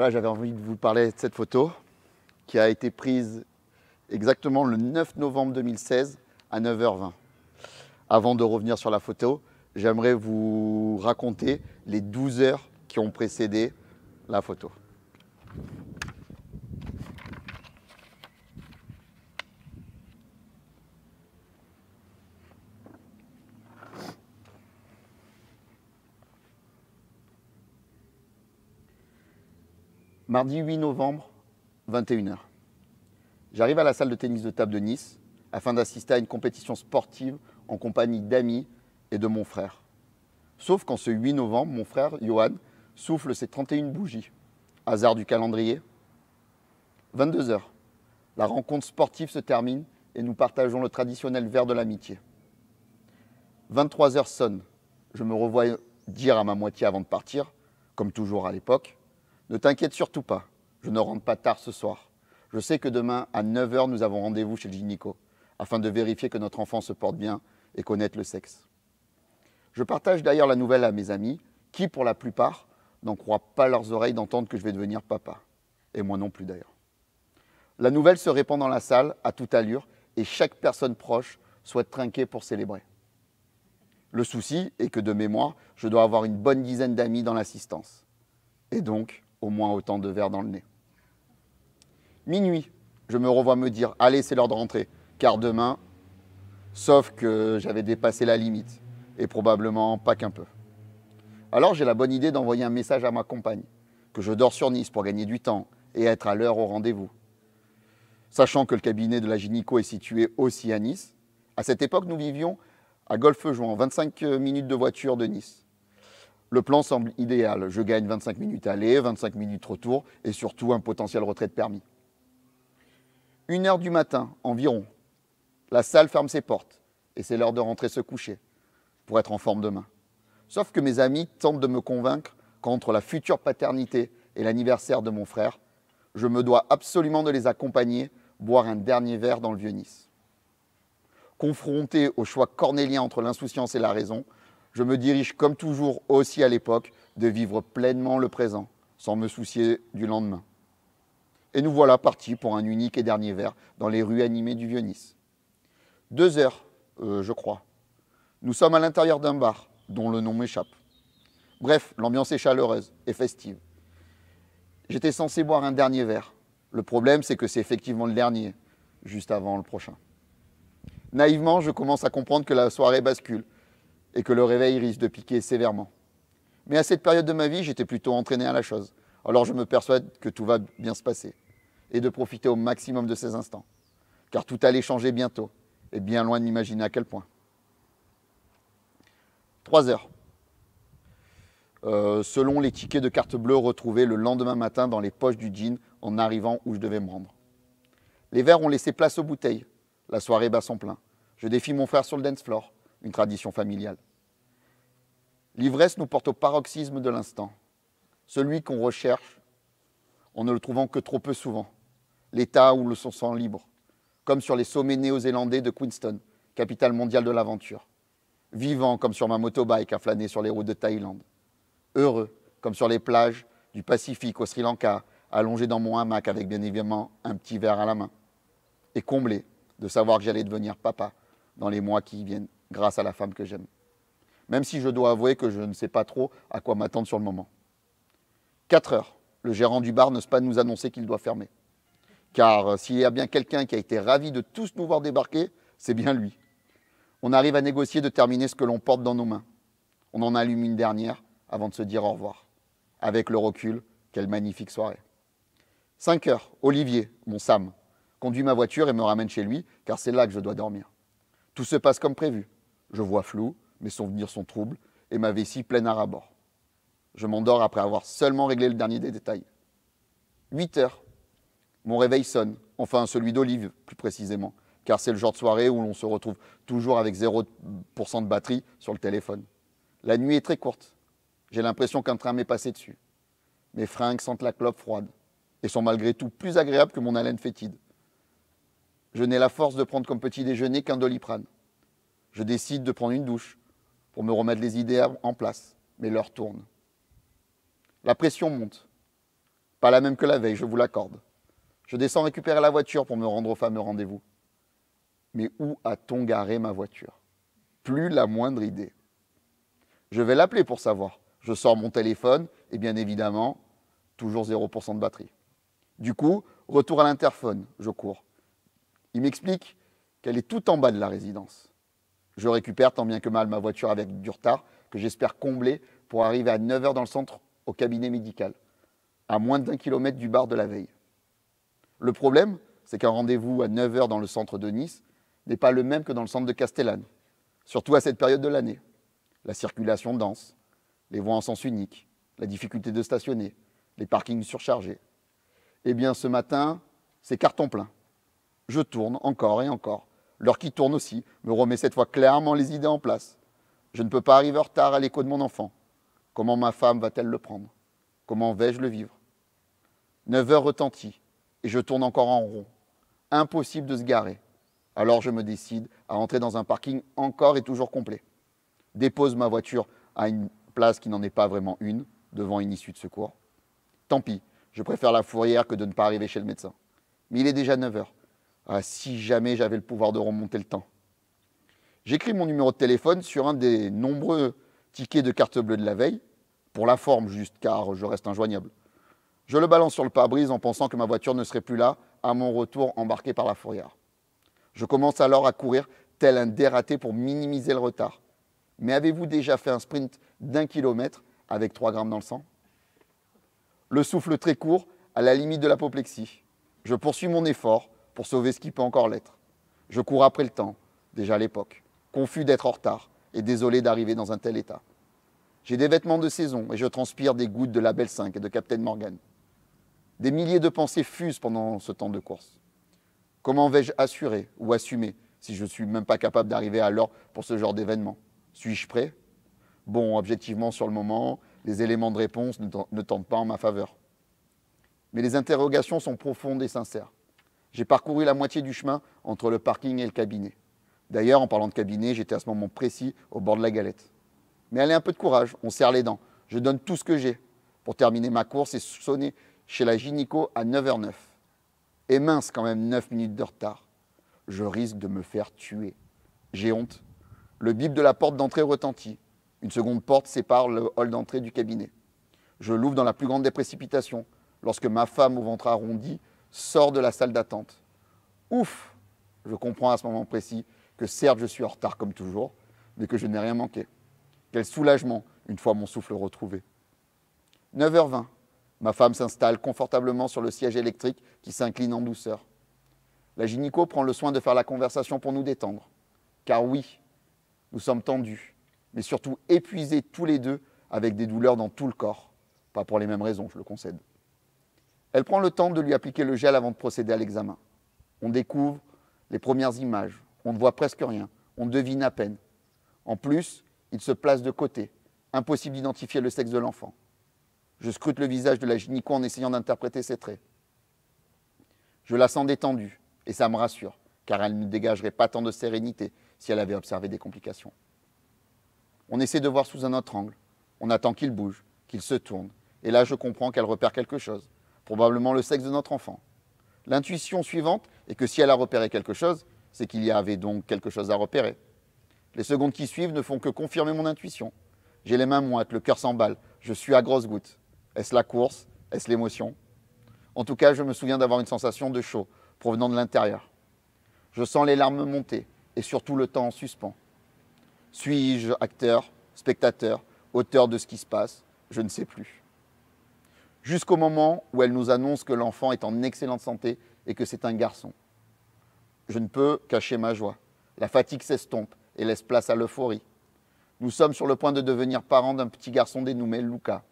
Voilà, j'avais envie de vous parler de cette photo qui a été prise exactement le 9 novembre 2016 à 9h20. Avant de revenir sur la photo, j'aimerais vous raconter les 12 heures qui ont précédé la photo. Mardi 8 novembre, 21h. J'arrive à la salle de tennis de table de Nice afin d'assister à une compétition sportive en compagnie d'amis et de mon frère. Sauf qu'en ce 8 novembre, mon frère, Johan, souffle ses 31 bougies. Hasard du calendrier. 22h. La rencontre sportive se termine et nous partageons le traditionnel verre de l'amitié. 23h sonne. Je me revois dire à ma moitié avant de partir, comme toujours à l'époque, ne t'inquiète surtout pas, je ne rentre pas tard ce soir. Je sais que demain, à 9h, nous avons rendez-vous chez le gynéco, afin de vérifier que notre enfant se porte bien et connaître le sexe. Je partage d'ailleurs la nouvelle à mes amis, qui, pour la plupart, n'en croient pas leurs oreilles d'entendre que je vais devenir papa. Et moi non plus d'ailleurs. La nouvelle se répand dans la salle, à toute allure, et chaque personne proche souhaite trinquer pour célébrer. Le souci est que de mémoire, je dois avoir une bonne dizaine d'amis dans l'assistance. Et donc, au moins autant de verres dans le nez. Minuit, je me revois me dire « Allez, c'est l'heure de rentrer, car demain… » Sauf que j'avais dépassé la limite, et probablement pas qu'un peu. Alors j'ai la bonne idée d'envoyer un message à ma compagne, que je dors sur Nice pour gagner du temps et être à l'heure au rendez-vous. Sachant que le cabinet de la gynéco est situé aussi à Nice, à cette époque nous vivions à Golfe-Juan, 25 minutes de voiture de Nice. Le plan semble idéal, je gagne 25 minutes aller, 25 minutes retour et surtout un potentiel retrait de permis. 1h du matin environ, la salle ferme ses portes et c'est l'heure de rentrer se coucher pour être en forme demain. Sauf que mes amis tentent de me convaincre qu'entre la future paternité et l'anniversaire de mon frère, je me dois absolument de les accompagner boire un dernier verre dans le Vieux-Nice. Confronté au choix cornélien entre l'insouciance et la raison, je me dirige comme toujours aussi à l'époque de vivre pleinement le présent, sans me soucier du lendemain. Et nous voilà partis pour un unique et dernier verre dans les rues animées du Vieux-Nice. 2 heures, je crois. Nous sommes à l'intérieur d'un bar, dont le nom m'échappe. Bref, l'ambiance est chaleureuse et festive. J'étais censé boire un dernier verre. Le problème, c'est que c'est effectivement le dernier, juste avant le prochain. Naïvement, je commence à comprendre que la soirée bascule et que le réveil risque de piquer sévèrement. Mais à cette période de ma vie, j'étais plutôt entraîné à la chose. Alors je me persuade que tout va bien se passer et de profiter au maximum de ces instants. Car tout allait changer bientôt et bien loin d'imaginer à quel point. 3 heures. Selon les tickets de carte bleue retrouvés le lendemain matin dans les poches du jean en arrivant où je devais me rendre. Les verres ont laissé place aux bouteilles. La soirée bat son plein. Je défie mon frère sur le dance floor, une tradition familiale. L'ivresse nous porte au paroxysme de l'instant. Celui qu'on recherche en ne le trouvant que trop peu souvent. L'état où le se sent libre. Comme sur les sommets néo-zélandais de Queenstown, capitale mondiale de l'aventure. Vivant comme sur ma motobike à flâner sur les routes de Thaïlande. Heureux comme sur les plages du Pacifique au Sri Lanka, allongé dans mon hamac avec bien évidemment un petit verre à la main. Et comblé de savoir que j'allais devenir papa dans les mois qui viennent, grâce à la femme que j'aime. Même si je dois avouer que je ne sais pas trop à quoi m'attendre sur le moment. 4 heures, le gérant du bar n'ose pas nous annoncer qu'il doit fermer. Car s'il y a bien quelqu'un qui a été ravi de tous nous voir débarquer, c'est bien lui. On arrive à négocier de terminer ce que l'on porte dans nos mains. On en allume une dernière avant de se dire au revoir. Avec le recul, quelle magnifique soirée. 5 heures, Olivier, mon Sam, conduit ma voiture et me ramène chez lui, car c'est là que je dois dormir. Tout se passe comme prévu. Je vois flou, mes souvenirs sont troubles, et ma vessie pleine à ras-bord. Je m'endors après avoir seulement réglé le dernier des détails. 8 heures, mon réveil sonne, enfin celui d'Olive, plus précisément, car c'est le genre de soirée où l'on se retrouve toujours avec 0% de batterie sur le téléphone. La nuit est très courte. J'ai l'impression qu'un train m'est passé dessus. Mes fringues sentent la clope froide et sont malgré tout plus agréables que mon haleine fétide. Je n'ai la force de prendre comme petit déjeuner qu'un Doliprane. Je décide de prendre une douche pour me remettre les idées en place, mais l'heure tourne. La pression monte. Pas la même que la veille, je vous l'accorde. Je descends récupérer la voiture pour me rendre au fameux rendez-vous. Mais où a-t-on garé ma voiture? Plus la moindre idée. Je vais l'appeler pour savoir. Je sors mon téléphone et bien évidemment, toujours 0% de batterie. Du coup, retour à l'interphone, je cours. Il m'explique qu'elle est tout en bas de la résidence. Je récupère tant bien que mal ma voiture avec du retard que j'espère combler pour arriver à 9 h dans le centre au cabinet médical, à moins d'1 kilomètre du bar de la veille. Le problème, c'est qu'un rendez-vous à 9 h dans le centre de Nice n'est pas le même que dans le centre de Castellane, surtout à cette période de l'année. La circulation dense, les voies en sens unique, la difficulté de stationner, les parkings surchargés. Eh bien, ce matin, c'est carton plein. Je tourne encore et encore. L'heure qui tourne aussi me remet cette fois clairement les idées en place. Je ne peux pas arriver en retard à l'écho de mon enfant. Comment ma femme va-t-elle le prendre? Comment vais-je le vivre? 9 h retentit et je tourne encore en rond. Impossible de se garer. Alors je me décide à entrer dans un parking encore et toujours complet. Dépose ma voiture à une place qui n'en est pas vraiment une, devant une issue de secours. Tant pis, je préfère la fourrière que de ne pas arriver chez le médecin. Mais il est déjà 9 h. Ah, si jamais j'avais le pouvoir de remonter le temps. J'écris mon numéro de téléphone sur un des nombreux tickets de carte bleue de la veille, pour la forme juste, car je reste injoignable. Je le balance sur le pare-brise en pensant que ma voiture ne serait plus là à mon retour embarqué par la fourrière. Je commence alors à courir tel un dératé pour minimiser le retard. Mais avez-vous déjà fait un sprint d'1 kilomètre avec 3 grammes dans le sang? Le souffle très court, à la limite de l'apoplexie. Je poursuis mon effort pour sauver ce qui peut encore l'être. Je cours après le temps, déjà à l'époque, confus d'être en retard et désolé d'arriver dans un tel état. J'ai des vêtements de saison et je transpire des gouttes de Label 5 et de Captain Morgan. Des milliers de pensées fusent pendant ce temps de course. Comment vais-je assurer ou assumer si je ne suis même pas capable d'arriver à l'heure pour ce genre d'événement? Suis-je prêt? Bon, objectivement, sur le moment, les éléments de réponse ne tentent pas en ma faveur. Mais les interrogations sont profondes et sincères. J'ai parcouru la moitié du chemin entre le parking et le cabinet. D'ailleurs, en parlant de cabinet, j'étais à ce moment précis au bord de la galette. Mais allez, un peu de courage, on serre les dents. Je donne tout ce que j'ai pour terminer ma course et sonner chez la gynéco à 9 h 09. Et mince, quand même 9 minutes de retard. Je risque de me faire tuer. J'ai honte. Le bip de la porte d'entrée retentit. Une seconde porte sépare le hall d'entrée du cabinet. Je l'ouvre dans la plus grande des précipitations, lorsque ma femme au ventre arrondi sort de la salle d'attente. Ouf! Je comprends à ce moment précis que certes je suis en retard comme toujours, mais que je n'ai rien manqué. Quel soulagement une fois mon souffle retrouvé. 9 h 20, ma femme s'installe confortablement sur le siège électrique qui s'incline en douceur. La gynéco prend le soin de faire la conversation pour nous détendre. Car oui, nous sommes tendus, mais surtout épuisés tous les deux avec des douleurs dans tout le corps. Pas pour les mêmes raisons, je le concède. Elle prend le temps de lui appliquer le gel avant de procéder à l'examen. On découvre les premières images, on ne voit presque rien, on devine à peine. En plus, il se place de côté, impossible d'identifier le sexe de l'enfant. Je scrute le visage de la gynéco en essayant d'interpréter ses traits. Je la sens détendue, et ça me rassure, car elle ne dégagerait pas tant de sérénité si elle avait observé des complications. On essaie de voir sous un autre angle. On attend qu'il bouge, qu'il se tourne, et là je comprends qu'elle repère quelque chose, probablement le sexe de notre enfant. L'intuition suivante est que si elle a repéré quelque chose, c'est qu'il y avait donc quelque chose à repérer. Les secondes qui suivent ne font que confirmer mon intuition. J'ai les mains moites, le cœur s'emballe, je suis à grosses gouttes. Est-ce la course? Est-ce l'émotion? En tout cas, je me souviens d'avoir une sensation de chaud provenant de l'intérieur. Je sens les larmes monter et surtout le temps en suspens. Suis-je acteur, spectateur, auteur de ce qui se passe? Je ne sais plus. Jusqu'au moment où elle nous annonce que l'enfant est en excellente santé et que c'est un garçon. Je ne peux cacher ma joie. La fatigue s'estompe et laisse place à l'euphorie. Nous sommes sur le point de devenir parents d'un petit garçon dénommé Luca.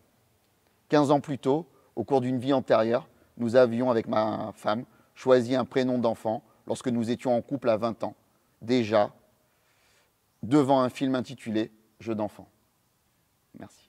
15 ans plus tôt, au cours d'une vie antérieure, nous avions, avec ma femme, choisi un prénom d'enfant lorsque nous étions en couple à 20 ans. Déjà, devant un film intitulé « Jeu d'enfant ». Merci.